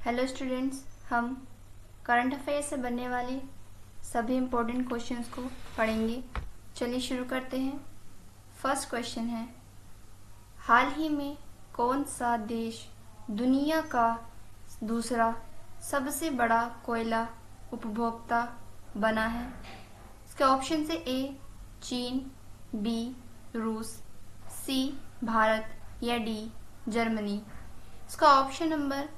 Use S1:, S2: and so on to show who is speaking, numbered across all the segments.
S1: Hello students, हम current affair से बनने वाले सभी इम्पोर्टेंट क्वेश्चंस को पढ़ेंगे। चलिए शुरू करते हैं। फर्स्ट क्वेश्चन है, हाल ही में कौन सा देश दुनिया का दूसरा सबसे बड़ा कोयला उपभोक्ता बना है? इसके ऑप्शन से ए चीन, बी रूस, सी भारत या डी जर्मनी। इसका ऑप्शन नंबर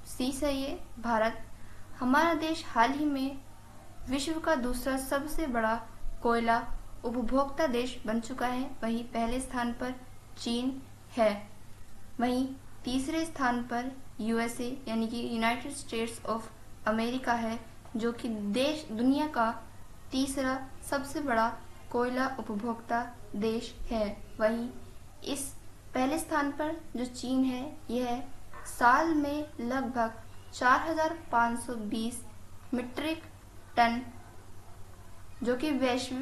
S1: सी सही है, भारत। हमारा देश हाल ही में विश्व का दूसरा सबसे बड़ा कोयला उपभोक्ता देश बन चुका है। वहीं पहले स्थान पर चीन है, वहीं तीसरे स्थान पर यूएसए यानी कि यूनाइटेड स्टेट्स ऑफ अमेरिका है, जो कि देश दुनिया का तीसरा सबसे बड़ा कोयला उपभोक्ता देश है। वहीं इस पहले स्थान पर जो चीन है, यह साल में लगभग 4,520 मीट्रिक टन, जो कि वैश्व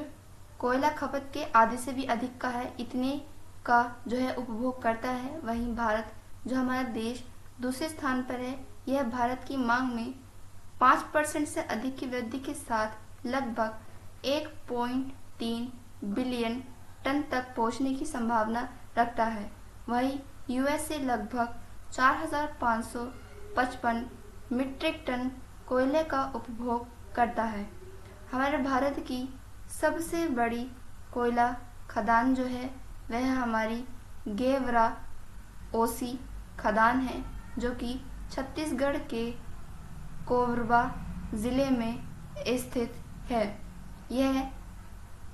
S1: कोयला खपत के आधे से भी अधिक का है, इतने का जो है उपभोग करता है। वहीं भारत, जो हमारा देश दूसरे स्थान पर है, यह भारत की मांग में 5% से अधिक की वृद्धि के साथ लगभग 1.3 बिलियन टन तक पहुंचने की संभावना रखता है। वहीं यूएसए लगभग 4,555 मीट्रिक टन कोयले का उपभोग करता है। हमारे भारत की सबसे बड़ी कोयला खदान जो है, वह हमारी गेवरा ओसी खदान है, जो कि छत्तीसगढ़ के कोरबा जिले में स्थित है। यह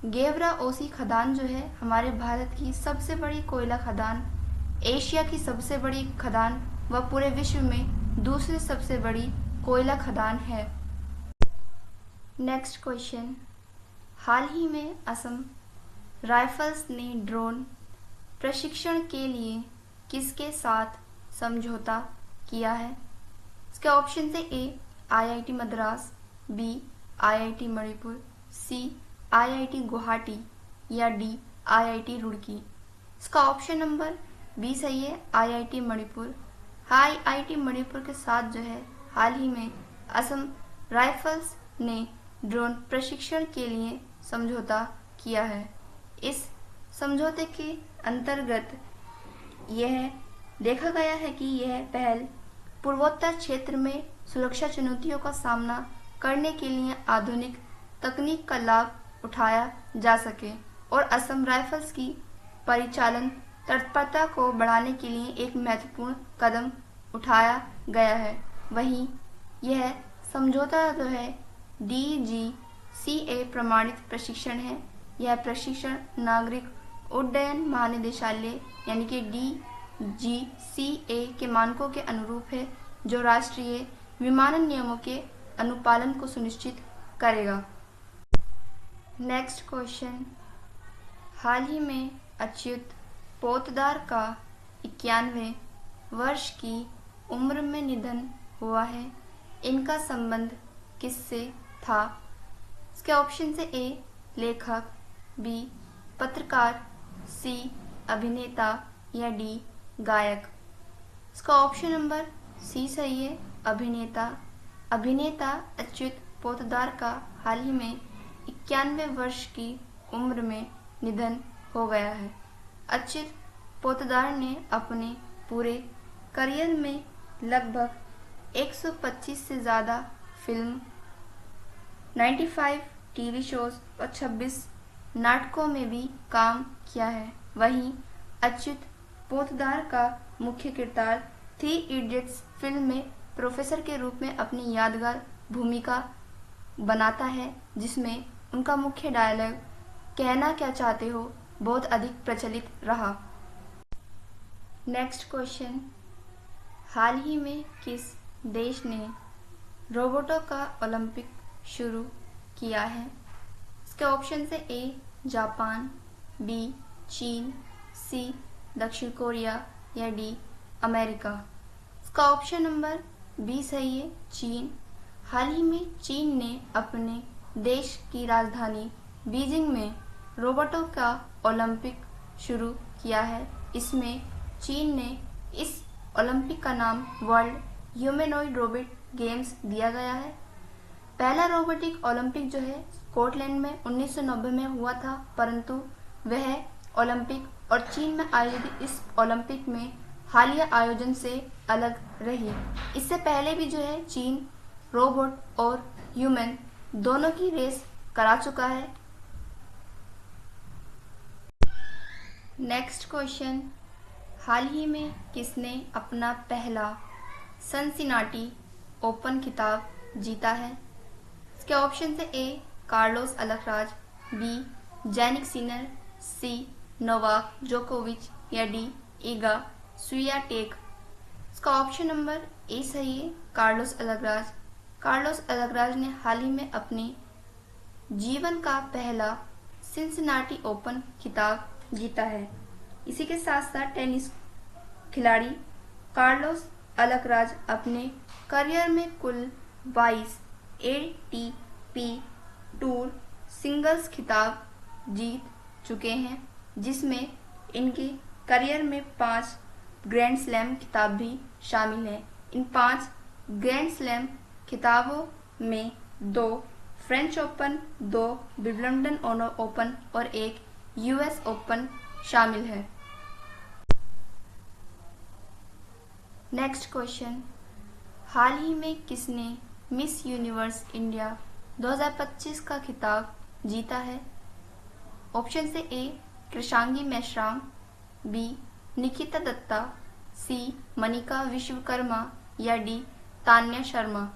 S1: गेवरा ओसी खदान जो है हमारे भारत की सबसे बड़ी कोयला खदान, एशिया की सबसे बड़ी खदान व पूरे विश्व में दूसरी सबसे बड़ी कोयला खदान है। नेक्स्ट क्वेश्चन, हाल ही में असम राइफल्स ने ड्रोन प्रशिक्षण के लिए किसके साथ समझौता किया है? इसके ऑप्शन से A IIT Madras, B IIT Manipur, C IIT Guwahati या डी आईआईटी रुड़की। इसका ऑप्शन नंबर बी सही है, आईआईटी मणिपुर। आईआईटी मणिपुर के साथ जो है हाल ही में असम राइफल्स ने ड्रोन प्रशिक्षण के लिए समझौता किया है। इस समझौते के अंतर्गत यह देखा गया है कि यह पहल पूर्वोत्तर क्षेत्र में सुरक्षा चुनौतियों का सामना करने के लिए आधुनिक तकनीक का लाभ उठाया जा सके और असम राइफल्स की परिचालन तत्परता को बढ़ाने के लिए एक महत्वपूर्ण कदम उठाया गया है। वहीं यह समझौता जो है DGCA प्रमाणित प्रशिक्षण है। यह प्रशिक्षण नागरिक उड्डयन महानिदेशालय यानी कि DGCA के मानकों के अनुरूप है, जो राष्ट्रीय विमानन नियमों के अनुपालन को सुनिश्चित करेगा। नेक्स्ट क्वेश्चन, हाल ही में अच्युत पोतदार का 91 वर्ष की उम्र में निधन हुआ है। इनका संबंध किससे था? इसके ऑप्शन से ए लेखक, बी पत्रकार, सी अभिनेता या डी गायक। इसका ऑप्शन नंबर सी सही है, अभिनेता। अभिनेता अच्युत पोतदार का हाल ही में 91 वर्ष की उम्र में निधन हो गया है। अच्युत पोतदार ने अपने पूरे करियर में लगभग 125 से ज़्यादा फिल्म, 95 टीवी शोज और 26 नाटकों में भी काम किया है। वहीं अच्युत पोतदार का मुख्य किरदार 3 इडियट्स फिल्म में प्रोफेसर के रूप में अपनी यादगार भूमिका बनाता है, जिसमें उनका मुख्य डायलॉग कहना क्या चाहते हो बहुत अधिक प्रचलित रहा। नेक्स्ट क्वेश्चन, हाल ही में किस देश ने रोबोटों का ओलंपिक शुरू किया है? इसके ऑप्शन से ए जापान, बी चीन, सी दक्षिण कोरिया या डी अमेरिका। इसका ऑप्शन नंबर बी सही है, चीन। हाल ही में चीन ने अपने देश की राजधानी बीजिंग में रोबोटों का ओलंपिक शुरू किया है। इसमें चीन ने इस ओलंपिक का नाम वर्ल्ड ह्यूमैनॉइड रोबोट गेम्स दिया गया है। पहला रोबोटिक ओलंपिक जो है स्कॉटलैंड में 1990 में हुआ था, परंतु वह ओलंपिक और चीन में आयोजित इस ओलंपिक में हालिया आयोजन से अलग रही। इससे पहले भी जो है चीन रोबोट और ह्यूमन दोनों की रेस करा चुका है। नेक्स्ट क्वेश्चन, हाल ही में किसने अपना पहला सिनसिनाटी ओपन खिताब जीता है? इसके ऑप्शन है A Carlos Alcaraz, B Jannik Sinner, C Novak जोकोविच या डी इगा स्वियाटेक। इसका ऑप्शन नंबर ए सही है, कार्लोस अल्काराज। कार्लोस अल्काराज ने हाल ही में अपने जीवन का पहला सिनसिनाटी ओपन खिताब जीता है। इसी के साथ साथ टेनिस खिलाड़ी कार्लोस अल्काराज अपने करियर में कुल 22 एटीपी टूर सिंगल्स खिताब जीत चुके हैं, जिसमें इनके करियर में 5 ग्रैंड स्लैम खिताब भी शामिल हैं। इन 5 ग्रैंड स्लैम खिताबों में 2 फ्रेंच ओपन, 2 विंबलडन ओपन और 1 यूएस ओपन शामिल है। नेक्स्ट क्वेश्चन, हाल ही में किसने मिस यूनिवर्स इंडिया 2025 का खिताब जीता है? ऑप्शन से ए कृषांगी मेश्राम, बी निकिता दत्ता, सी मनिका विश्वकर्मा या डी तान्या शर्मा।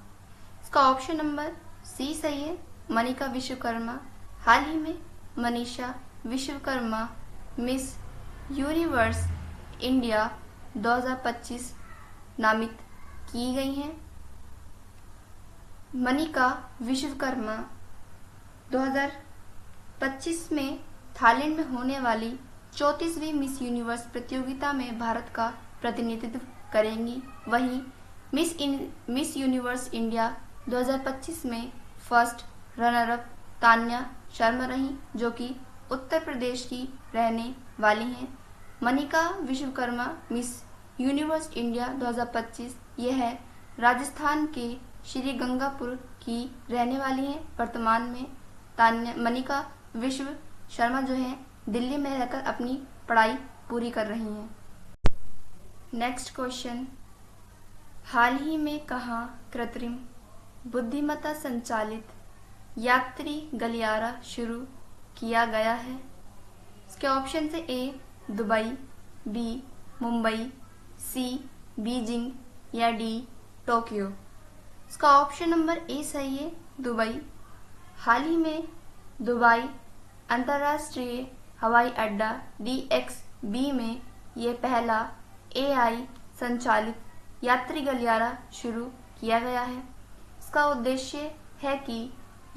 S1: इसका ऑप्शन नंबर सी सही है, मनिका विश्वकर्मा। हाल ही में Manisha Vishwakarma miss universe India 2025 नामित की गई हैं। मनिका विश्वकर्मा 2025 में थाईलैंड में होने वाली 34वीं मिस यूनिवर्स प्रतियोगिता में भारत का प्रतिनिधित्व करेंगी। वहीं मिस यूनिवर्स इंडिया 2025 में first runner up Tanya Sharma रही, जो कि उत्तर प्रदेश की रहने वाली हैं। Manika Vishwakarma miss universe India 2025 यह राजस्थान के श्री गंगापुर की रहने वाली हैं। वर्तमान में मनिका विश्व शर्मा जो है दिल्ली में रहकर अपनी पढ़ाई पूरी कर रही हैं। नेक्स्ट क्वेश्चन, हाल ही में कहाँ कृत्रिम बुद्धिमत्ता संचालित यात्री गलियारा शुरू किया गया है? इसके ऑप्शन से ए दुबई, बी मुंबई, सी बीजिंग या डी टोक्यो। इसका ऑप्शन नंबर ए सही है, दुबई। हाल ही में दुबई अंतर्राष्ट्रीय हवाई अड्डा DXB में यह पहला AI संचालित यात्री गलियारा शुरू किया गया है। इसका उद्देश्य है कि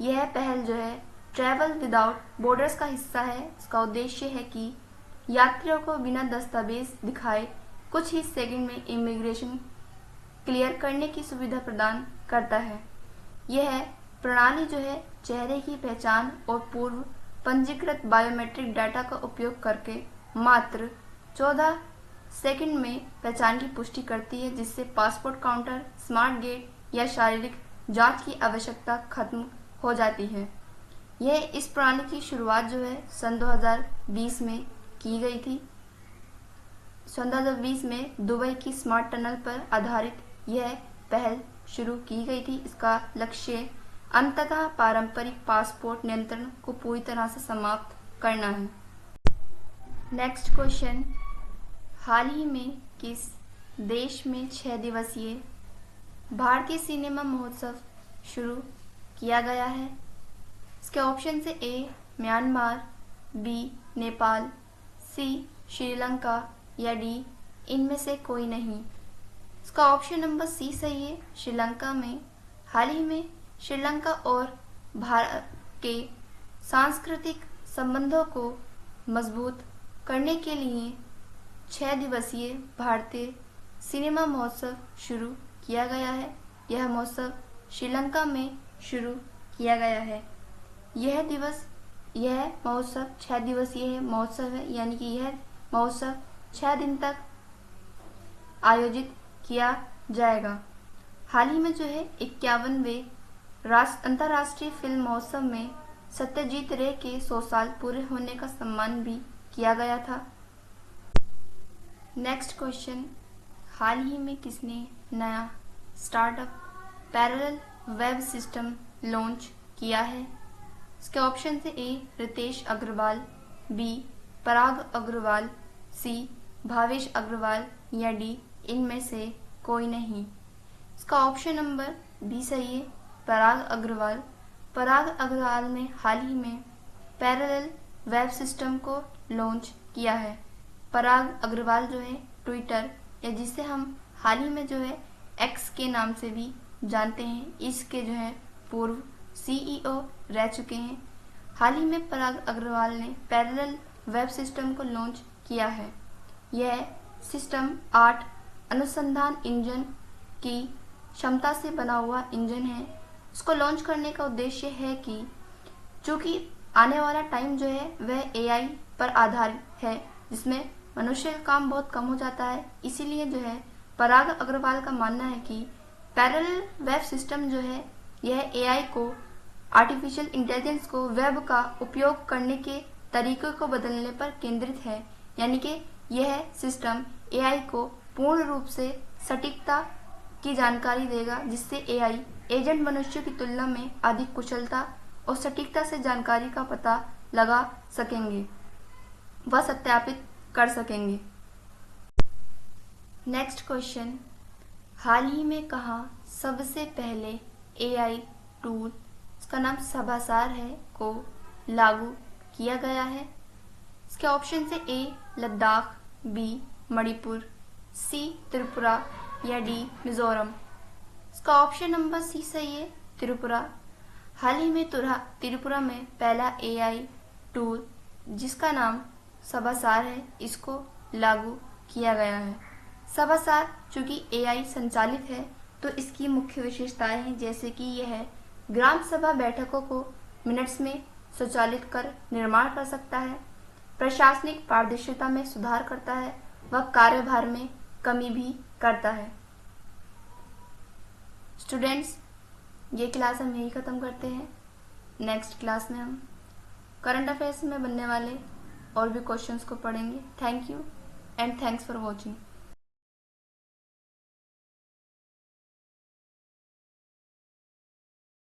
S1: यह पहल जो है ट्रैवल विदाउट बॉर्डर्स का हिस्सा है। इसका उद्देश्य है कि यात्रियों को बिना दस्तावेज दिखाए कुछ ही सेकंड में इमिग्रेशन क्लियर करने की सुविधा प्रदान करता है। यह प्रणाली जो है चेहरे की पहचान और पूर्व पंजीकृत बायोमेट्रिक डाटा का उपयोग करके मात्र 14 सेकंड में पहचान की पुष्टि करती है, जिससे पासपोर्ट काउंटर, स्मार्ट गेट या शारीरिक जांच की आवश्यकता खत्म हो जाती है। इस प्रणाली की शुरुआत जो है सन 2020 में की गई थी। सन 2020 में दुबई की स्मार्ट टनल पर आधारित यह पहल शुरू की गई थी। इसका लक्ष्य अंततः पारंपरिक पासपोर्ट नियंत्रण को पूरी तरह से समाप्त करना है। नेक्स्ट क्वेश्चन, हाल ही में किस देश में 6 दिवसीय भारतीय सिनेमा महोत्सव शुरू किया गया है? इसके ऑप्शन से ए म्यांमार, बी नेपाल, सी श्रीलंका या डी इनमें से कोई नहीं। इसका ऑप्शन नंबर सी सही है, श्रीलंका में। हाल ही में श्रीलंका और भारत के सांस्कृतिक संबंधों को मजबूत करने के लिए 6 दिवसीय भारतीय सिनेमा महोत्सव शुरू किया गया है। यह महोत्सव श्रीलंका में शुरू किया गया है। यह महोत्सव 6 दिवसीय महोत्सव है, यानी कि यह महोत्सव 6 दिन तक आयोजित किया जाएगा। हाल ही में जो है 51वें अंतर्राष्ट्रीय फिल्म महोत्सव में सत्यजीत रे के 100 साल पूरे होने का सम्मान भी किया गया था। नेक्स्ट क्वेश्चन, हाल ही में किसने नया startup parallel web system launch किया है? इसके ऑप्शन है ए रितेश अग्रवाल, बी पराग अग्रवाल, सी भावेश अग्रवाल या डी इनमें से कोई नहीं। इसका ऑप्शन नंबर बी सही है, पराग अग्रवाल। पराग अग्रवाल ने हाल ही में पैरेलल वेब सिस्टम को लॉन्च किया है। पराग अग्रवाल जो है ट्विटर या जिसे हम हाल ही में जो है एक्स के नाम से भी जानते हैं, इसके जो है पूर्व सीईओ रह चुके हैं। हाल ही में पराग अग्रवाल ने पैरेलल वेब सिस्टम को लॉन्च किया है। यह सिस्टम 8 अनुसंधान इंजन की क्षमता से बना हुआ इंजन है। इसको लॉन्च करने का उद्देश्य है कि चूंकि आने वाला टाइम जो है वह एआई पर आधारित है, जिसमें मनुष्य का काम बहुत कम हो जाता है। इसीलिए जो है पराग अग्रवाल का मानना है कि पैरेलल वेब सिस्टम जो है यह एआई को, आर्टिफिशियल इंटेलिजेंस को वेब का उपयोग करने के तरीकों को बदलने पर केंद्रित है। यानी कि यह सिस्टम एआई को पूर्ण रूप से सटीकता की जानकारी देगा, जिससे एआई एजेंट मनुष्य की तुलना में अधिक कुशलता और सटीकता से जानकारी का पता लगा सकेंगे, वह सत्यापित कर सकेंगे। नेक्स्ट क्वेश्चन, हाल ही में कहाँ सबसे पहले एआई टूल, इसका नाम सभासार है, को लागू किया गया है? इसके ऑप्शन से ए लद्दाख, बी मणिपुर, सी त्रिपुरा या डी मिजोरम। इसका ऑप्शन नंबर सी सही है, त्रिपुरा। हाल ही में त्रिपुरा में पहला एआई टूल जिसका नाम सभासार है, इसको लागू किया गया है। सभासार चूंकि एआई संचालित है तो इसकी मुख्य विशेषताएं हैं, जैसे कि यह ग्राम सभा बैठकों को मिनट्स में स्वचालित कर निर्माण कर सकता है, प्रशासनिक पारदर्शिता में सुधार करता है, वह कार्यभार में कमी भी करता है। स्टूडेंट्स, ये क्लास हम यही ख़त्म करते हैं। नेक्स्ट क्लास में हम करंट अफेयर्स में बनने वाले और भी क्वेश्चंस को पढ़ेंगे। Thank you and thanks for watching.